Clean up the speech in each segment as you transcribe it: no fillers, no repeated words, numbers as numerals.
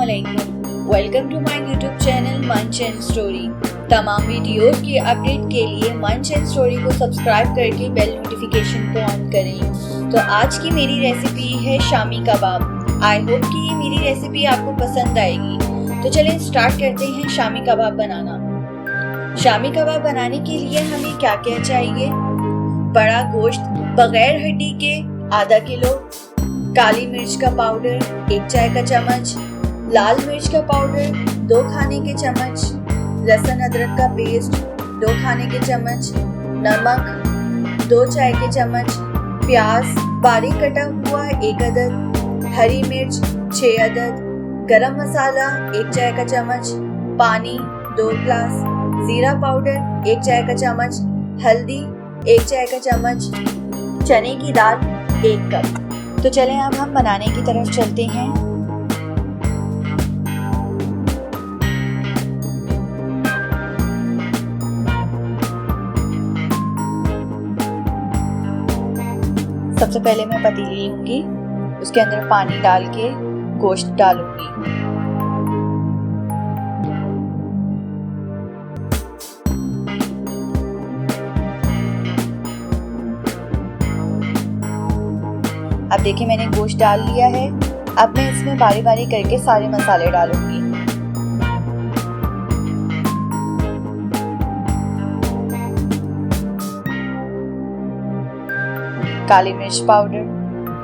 अस्सलामुअलैकुम। Welcome to my YouTube channel Manch and story. तमाम videos की अपडेट के लिए मंच एंड स्टोरी को सब्सक्राइब करके बेल नोटिफिकेशन को ऑन करें। तो आज की मेरी रेसिपी है शामी कबाब। आई होप कि ये मेरी रेसिपी आपको पसंद आएगी। तो चलें स्टार्ट करते हैं शामी कबाब बनाना। शामी कबाब बनाने के लिए हमें क्या क्या चाहिए? बड़ा गोश्त बगैर हड्डी के आधा किलो, काली मिर्च का पाउडर 1 चाय का चम्मच, लाल मिर्च का पाउडर 2 खाने के चम्मच, लहसुन अदरक का पेस्ट 2 खाने के चम्मच, नमक 2 चाय के चम्मच, प्याज बारीक कटा हुआ 1 अदद, हरी मिर्च 6 अदद, गरम मसाला 1 चाय का चम्मच, पानी 2 ग्लास, जीरा पाउडर 1 चाय का चम्मच, हल्दी 1 चाय का चम्मच, चने की दाल 1 कप। तो चलें अब हम बनाने की तरफ चलते हैं। सबसे पहले मैं पतीली लूंगी, उसके अंदर पानी डाल के गोश्त डालूंगी। अब देखिए मैंने गोश्त डाल लिया है। अब मैं इसमें बारी बारी करके सारे मसाले डालूंगी। काली मिर्च पाउडर,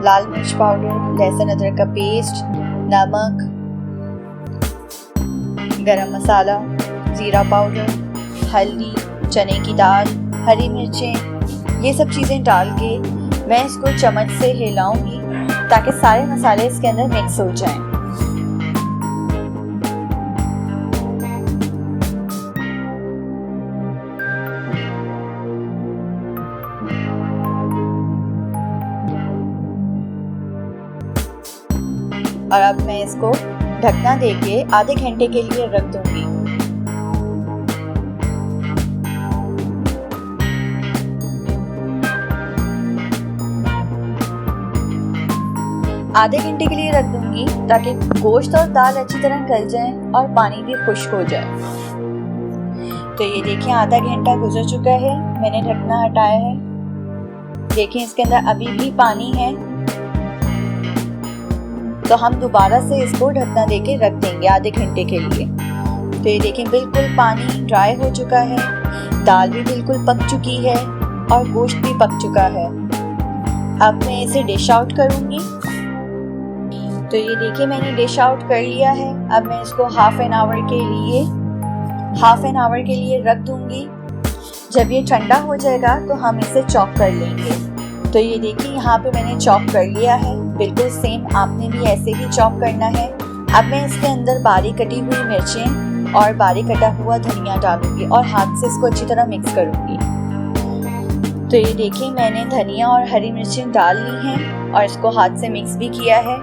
लाल मिर्च पाउडर, लहसुन अदरक का पेस्ट, नमक, गरम मसाला, जीरा पाउडर, हल्दी, चने की दाल, हरी मिर्चें, ये सब चीज़ें डाल के मैं इसको चम्मच से हिलाऊंगी ताकि सारे मसाले इसके अंदर मिक्स हो जाएं। और अब मैं इसको ढकना देके आधे घंटे के लिए रख दूंगी। आधे घंटे के लिए रख दूंगी ताकि गोश्त और दाल अच्छी तरह गल जाए और पानी भी खुश्क हो जाए। तो ये देखिए आधा घंटा गुजर चुका है, मैंने ढकना हटाया है। देखिए इसके अंदर अभी भी पानी है, तो हम दोबारा से इसको ढकना देके रख देंगे आधे घंटे के लिए। तो ये देखिए बिल्कुल पानी ड्राई हो चुका है, दाल भी बिल्कुल पक चुकी है और गोश्त भी पक चुका है। अब मैं इसे डिश आउट करूंगी। तो ये देखिए मैंने डिश आउट कर लिया है। अब मैं इसको हाफ एन आवर के लिए रख दूंगी। जब ये ठंडा हो जाएगा तो हम इसे चॉप कर लेंगे। तो ये देखिए यहाँ पे मैंने चॉप कर लिया है। बिल्कुल सेम आपने भी ऐसे ही चॉप करना है। अब मैं इसके अंदर बारीक कटी हुई मिर्चें और बारीक कटा हुआ धनिया डालूंगी और हाथ से इसको अच्छी तरह मिक्स करूंगी। तो ये देखिए मैंने धनिया और हरी मिर्चें डाल ली हैं और इसको हाथ से मिक्स भी किया है।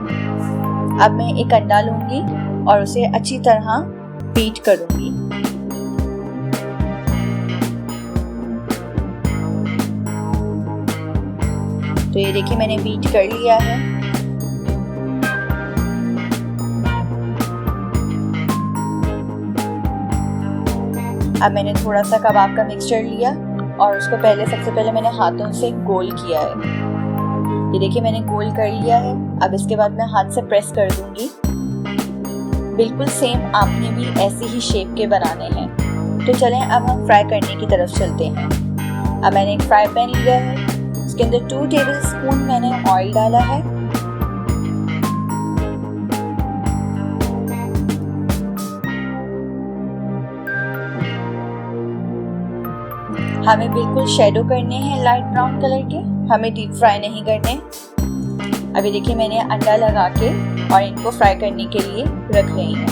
अब मैं एक अंडा लूंगी और उसे अच्छी तरह बीट करूंगी। तो ये देखिए मैंने बीट कर लिया है। अब मैंने थोड़ा सा कबाब का मिक्सचर लिया और उसको सबसे पहले मैंने हाथों से गोल किया है। ये देखिए मैंने गोल कर लिया है। अब इसके बाद मैं हाथ से प्रेस कर दूंगी। बिल्कुल सेम आपने भी ऐसे ही शेप के बनाने हैं। तो चलें अब हम फ्राई करने की तरफ चलते हैं। अब मैंने एक फ्राई पैन लिया है, उसके अंदर 2 टेबलस्पून मैंने ऑयल डाला है। हमें बिल्कुल शेडो करने हैं लाइट ब्राउन कलर के, हमें डीप फ्राई नहीं करने। अभी देखिए मैंने अंडा लगा के और इनको फ्राई करने के लिए रख रही हूँ।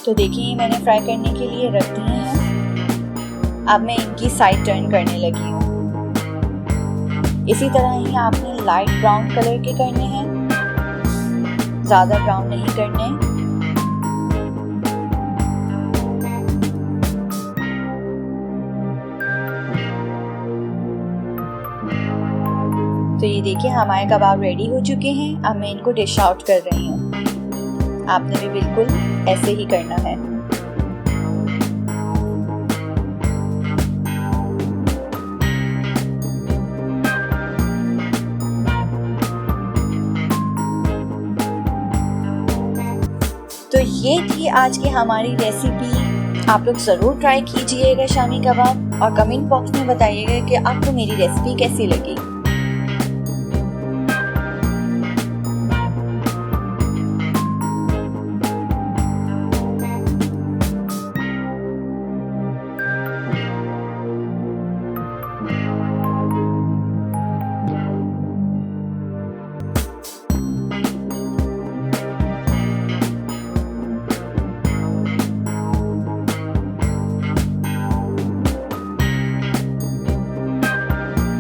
तो देखिए मैंने फ्राई करने के लिए रख दिए हैं। अब मैं इनकी साइड टर्न करने लगी हूँ। इसी तरह ही आपने लाइट ब्राउन कलर के करने हैं, ज़्यादा ब्राउन नहीं करने। तो ये देखिए हमारे कबाब रेडी हो चुके हैं। अब मैं इनको डिश आउट कर रही हूँ। आपने भी बिल्कुल ऐसे ही करना है। तो ये थी आज की हमारी रेसिपी। आप लोग ज़रूर ट्राई कीजिएगा शामी कबाब और कमेंट बॉक्स में बताइएगा कि आपको मेरी रेसिपी कैसी लगी।